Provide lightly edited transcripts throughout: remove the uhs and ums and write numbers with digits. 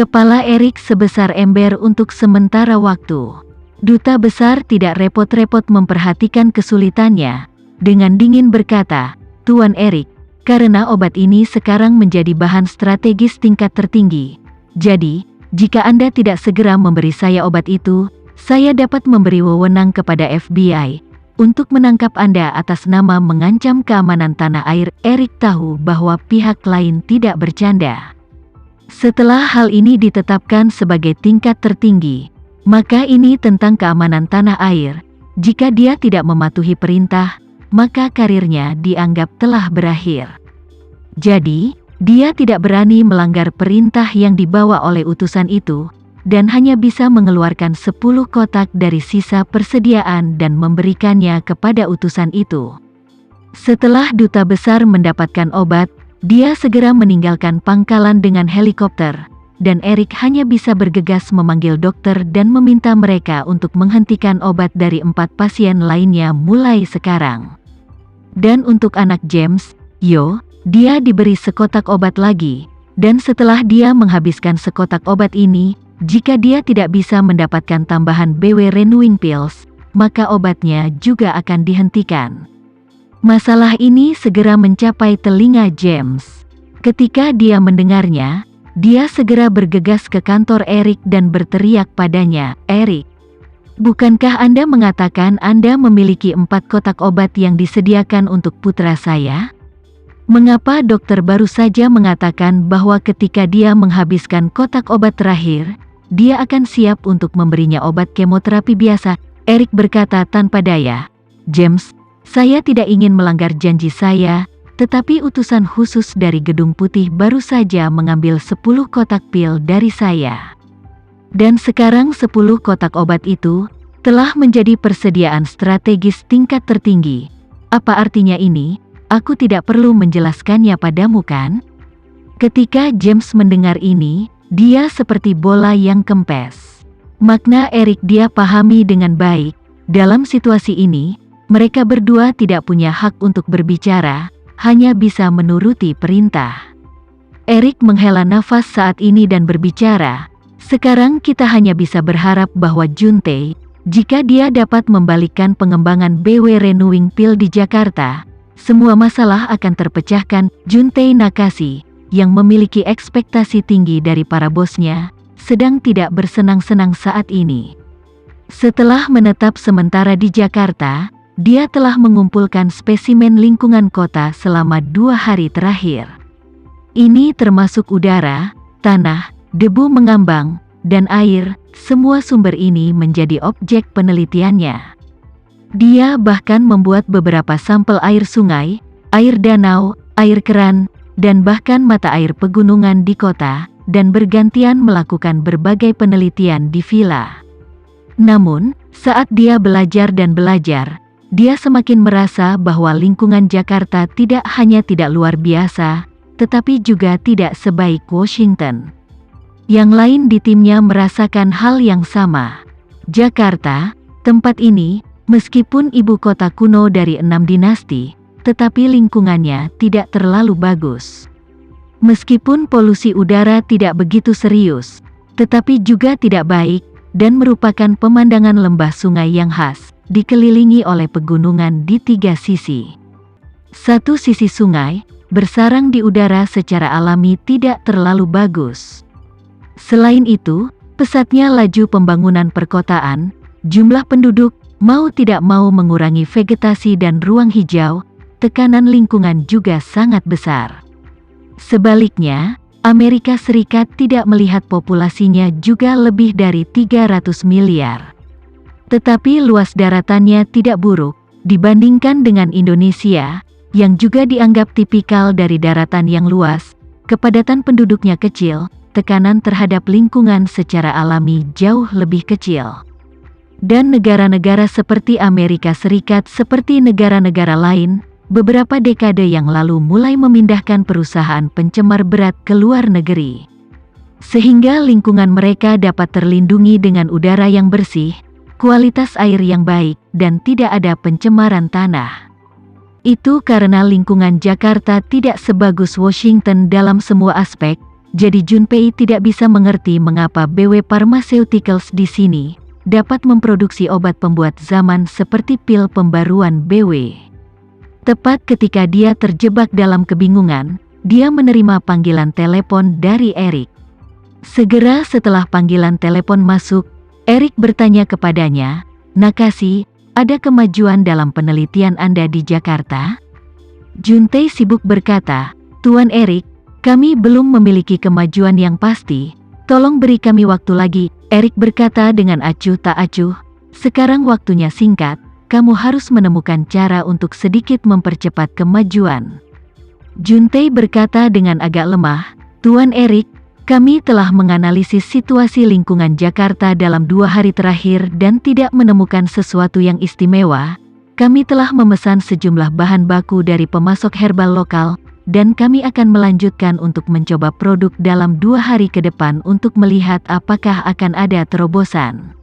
Kepala Erik sebesar ember untuk sementara waktu. Duta besar tidak repot-repot memperhatikan kesulitannya. Dengan dingin berkata, "Tuan Erik, karena obat ini sekarang menjadi bahan strategis tingkat tertinggi. Jadi, jika Anda tidak segera memberi saya obat itu, saya dapat memberi wewenang kepada FBI untuk menangkap Anda atas nama mengancam keamanan tanah air." Erik tahu bahwa pihak lain tidak bercanda. Setelah hal ini ditetapkan sebagai tingkat tertinggi, maka ini tentang keamanan tanah air. Jika dia tidak mematuhi perintah, maka karirnya dianggap telah berakhir. Jadi, dia tidak berani melanggar perintah yang dibawa oleh utusan itu, dan hanya bisa mengeluarkan 10 kotak dari sisa persediaan dan memberikannya kepada utusan itu. Setelah duta besar mendapatkan obat, dia segera meninggalkan pangkalan dengan helikopter, dan Erik hanya bisa bergegas memanggil dokter dan meminta mereka untuk menghentikan obat dari 4 pasien lainnya mulai sekarang. Dan untuk anak James, dia diberi sekotak obat lagi, dan setelah dia menghabiskan sekotak obat ini, jika dia tidak bisa mendapatkan tambahan BW Renewing Pills, maka obatnya juga akan dihentikan. Masalah ini segera mencapai telinga James. Ketika dia mendengarnya, dia segera bergegas ke kantor Erik dan berteriak padanya, "Erik, bukankah Anda mengatakan Anda memiliki 4 kotak obat yang disediakan untuk putra saya? Mengapa dokter baru saja mengatakan bahwa ketika dia menghabiskan kotak obat terakhir, dia akan siap untuk memberinya obat kemoterapi biasa?" Erik berkata tanpa daya, "James, saya tidak ingin melanggar janji saya, tetapi utusan khusus dari Gedung Putih baru saja mengambil 10 kotak pil dari saya. Dan sekarang 10 kotak obat itu telah menjadi persediaan strategis tingkat tertinggi. Apa artinya ini? Aku tidak perlu menjelaskannya padamu, kan?" Ketika James mendengar ini, dia seperti bola yang kempes. Makna Erik dia pahami dengan baik. Dalam situasi ini, mereka berdua tidak punya hak untuk berbicara, hanya bisa menuruti perintah. Erik menghela nafas saat ini dan berbicara, "Sekarang kita hanya bisa berharap bahwa Junte, jika dia dapat membalikkan pengembangan BW Renewing Pill di Jakarta, semua masalah akan terpecahkan." Junte Nakasi, yang memiliki ekspektasi tinggi dari para bosnya, sedang tidak bersenang-senang saat ini. Setelah menetap sementara di Jakarta, dia telah mengumpulkan spesimen lingkungan kota selama 2 hari terakhir. Ini termasuk udara, tanah, debu mengambang, dan air. Semua sumber ini menjadi objek penelitiannya. Dia bahkan membuat beberapa sampel air sungai, air danau, air keran, dan bahkan mata air pegunungan di kota, dan bergantian melakukan berbagai penelitian di villa. Namun, saat dia belajar dan belajar, dia semakin merasa bahwa lingkungan Jakarta tidak hanya tidak luar biasa, tetapi juga tidak sebaik Washington. Yang lain di timnya merasakan hal yang sama. Jakarta, tempat ini, meskipun ibu kota kuno dari 6 dinasti, tetapi lingkungannya tidak terlalu bagus. Meskipun polusi udara tidak begitu serius, tetapi juga tidak baik, dan merupakan pemandangan lembah sungai yang khas, dikelilingi oleh pegunungan di 3 sisi. Satu sisi sungai, bersarang di udara secara alami tidak terlalu bagus. Selain itu, pesatnya laju pembangunan perkotaan, jumlah penduduk, mau tidak mau mengurangi vegetasi dan ruang hijau, tekanan lingkungan juga sangat besar. Sebaliknya, Amerika Serikat tidak melihat populasinya juga lebih dari 300 miliar. Tetapi luas daratannya tidak buruk, dibandingkan dengan Indonesia, yang juga dianggap tipikal dari daratan yang luas, kepadatan penduduknya kecil, tekanan terhadap lingkungan secara alami jauh lebih kecil. Dan negara-negara seperti Amerika Serikat seperti negara-negara lain, beberapa dekade yang lalu mulai memindahkan perusahaan pencemar berat ke luar negeri. Sehingga lingkungan mereka dapat terlindungi dengan udara yang bersih, kualitas air yang baik, dan tidak ada pencemaran tanah. Itu karena lingkungan Jakarta tidak sebagus Washington dalam semua aspek, jadi Junpei tidak bisa mengerti mengapa BW Pharmaceuticals di sini dapat memproduksi obat pembuat zaman seperti pil pembaruan BW. Tepat ketika dia terjebak dalam kebingungan, dia menerima panggilan telepon dari Eric. Segera setelah panggilan telepon masuk, Eric bertanya kepadanya, "Nakashi, ada kemajuan dalam penelitian Anda di Jakarta?" Junpei sibuk berkata, "Tuan Eric, kami belum memiliki kemajuan yang pasti. Tolong beri kami waktu lagi." Eric berkata dengan acuh tak acuh, "Sekarang waktunya singkat, kamu harus menemukan cara untuk sedikit mempercepat kemajuan." Junpei berkata dengan agak lemah, "Tuan Eric, kami telah menganalisis situasi lingkungan Jakarta dalam 2 hari terakhir dan tidak menemukan sesuatu yang istimewa. Kami telah memesan sejumlah bahan baku dari pemasok herbal lokal, dan kami akan melanjutkan untuk mencoba produk dalam 2 hari ke depan untuk melihat apakah akan ada terobosan."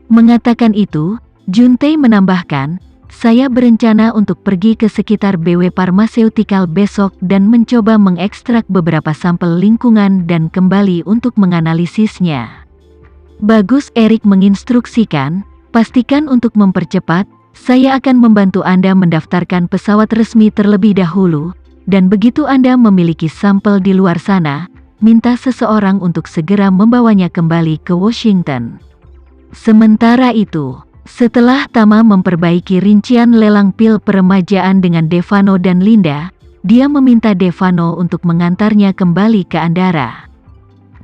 Mengatakan itu, Junpei menambahkan, "Saya berencana untuk pergi ke sekitar BW Pharmaceutical besok dan mencoba mengekstrak beberapa sampel lingkungan dan kembali untuk menganalisisnya." "Bagus," Eric menginstruksikan, "pastikan untuk mempercepat, saya akan membantu Anda mendaftarkan pesawat resmi terlebih dahulu. Dan begitu Anda memiliki sampel di luar sana, minta seseorang untuk segera membawanya kembali ke Washington." Sementara itu, setelah Tama memperbaiki rincian lelang pil peremajaan dengan Devano dan Linda, dia meminta Devano untuk mengantarnya kembali ke Andara.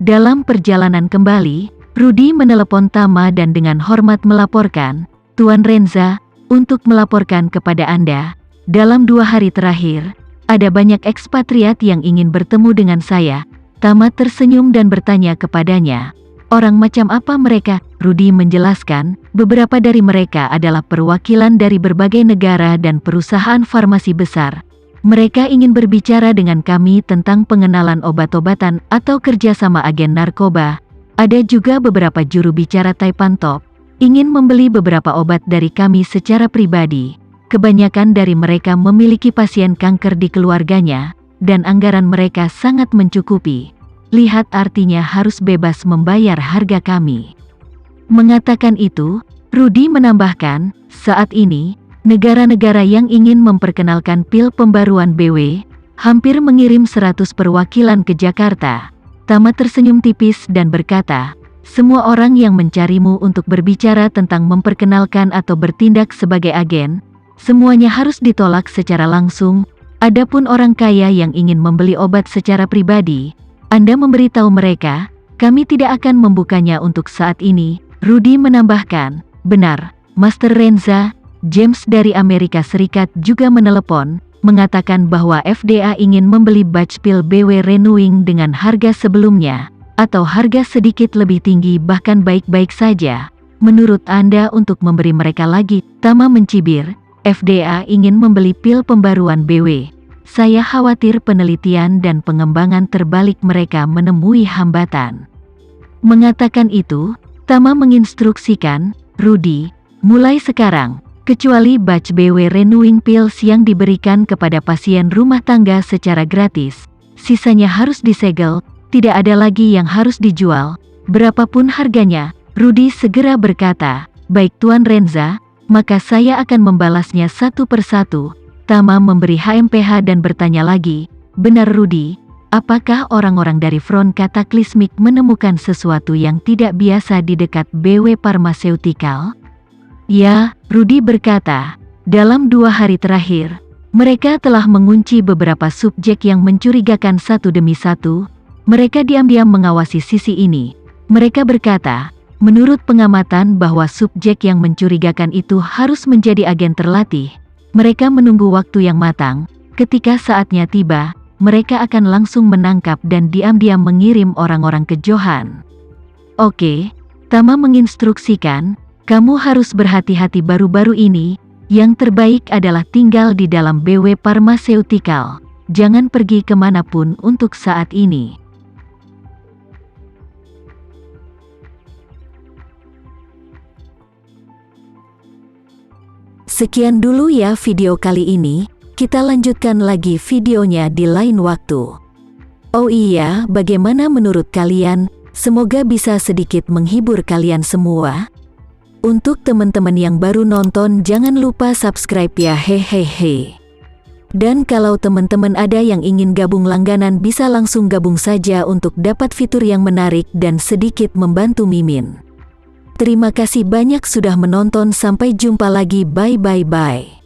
Dalam perjalanan kembali, Rudy menelepon Tama dan dengan hormat melaporkan, "Tuan Renza, untuk melaporkan kepada Anda, dalam 2 hari terakhir, ada banyak ekspatriat yang ingin bertemu dengan saya." Tama tersenyum dan bertanya kepadanya, "Orang macam apa mereka?" Rudy menjelaskan, beberapa dari mereka adalah perwakilan dari berbagai negara dan perusahaan farmasi besar. Mereka ingin berbicara dengan kami tentang pengenalan obat-obatan atau kerjasama agen narkoba. Ada juga beberapa juru bicara Taipan Top, ingin membeli beberapa obat dari kami secara pribadi. Kebanyakan dari mereka memiliki pasien kanker di keluarganya, dan anggaran mereka sangat mencukupi. Lihat, artinya harus bebas membayar harga kami. Mengatakan itu, Rudy menambahkan, saat ini, negara-negara yang ingin memperkenalkan pil pembaruan BW, hampir mengirim 100 perwakilan ke Jakarta. Tama tersenyum tipis dan berkata, "Semua orang yang mencarimu untuk berbicara tentang memperkenalkan atau bertindak sebagai agen, semuanya harus ditolak secara langsung. Adapun orang kaya yang ingin membeli obat secara pribadi, Anda memberitahu mereka, kami tidak akan membukanya untuk saat ini." Rudy menambahkan, "Benar, Master Renza." James dari Amerika Serikat juga menelepon, mengatakan bahwa FDA ingin membeli batch pil BW Renewing dengan harga sebelumnya, atau harga sedikit lebih tinggi, bahkan baik-baik saja. Menurut Anda untuk memberi mereka lagi? Tama mencibir, "FDA ingin membeli pil pembaruan BW. Saya khawatir penelitian dan pengembangan terbalik mereka menemui hambatan." Mengatakan itu, Tama menginstruksikan, "Rudy, mulai sekarang, kecuali batch BW Renewing Pills yang diberikan kepada pasien rumah tangga secara gratis, sisanya harus disegel, tidak ada lagi yang harus dijual, berapapun harganya." Rudy segera berkata, "Baik Tuan Renza, maka saya akan membalasnya satu persatu." Tama memberi HMPH dan bertanya lagi, "Benar Rudy, apakah orang-orang dari Front Cataclysmic menemukan sesuatu yang tidak biasa di dekat BW Pharmaceutical?" "Ya," Rudy berkata, "dalam 2 hari terakhir, mereka telah mengunci beberapa subjek yang mencurigakan satu demi satu. Mereka diam-diam mengawasi sisi ini. Mereka berkata, menurut pengamatan bahwa subjek yang mencurigakan itu harus menjadi agen terlatih. Mereka menunggu waktu yang matang. Ketika saatnya tiba, mereka akan langsung menangkap dan diam-diam mengirim orang-orang ke Johan." "Oke," Tama menginstruksikan, "kamu harus berhati-hati baru-baru ini. Yang terbaik adalah tinggal di dalam BW Pharmaceutical. Jangan pergi kemanapun untuk saat ini." Sekian dulu ya video kali ini, kita lanjutkan lagi videonya di lain waktu. Oh iya, bagaimana menurut kalian? Semoga bisa sedikit menghibur kalian semua. Untuk teman-teman yang baru nonton, jangan lupa subscribe ya, hehehe. Dan kalau teman-teman ada yang ingin gabung langganan, bisa langsung gabung saja untuk dapat fitur yang menarik dan sedikit membantu Mimin. Terima kasih banyak sudah menonton, sampai jumpa lagi, bye bye bye.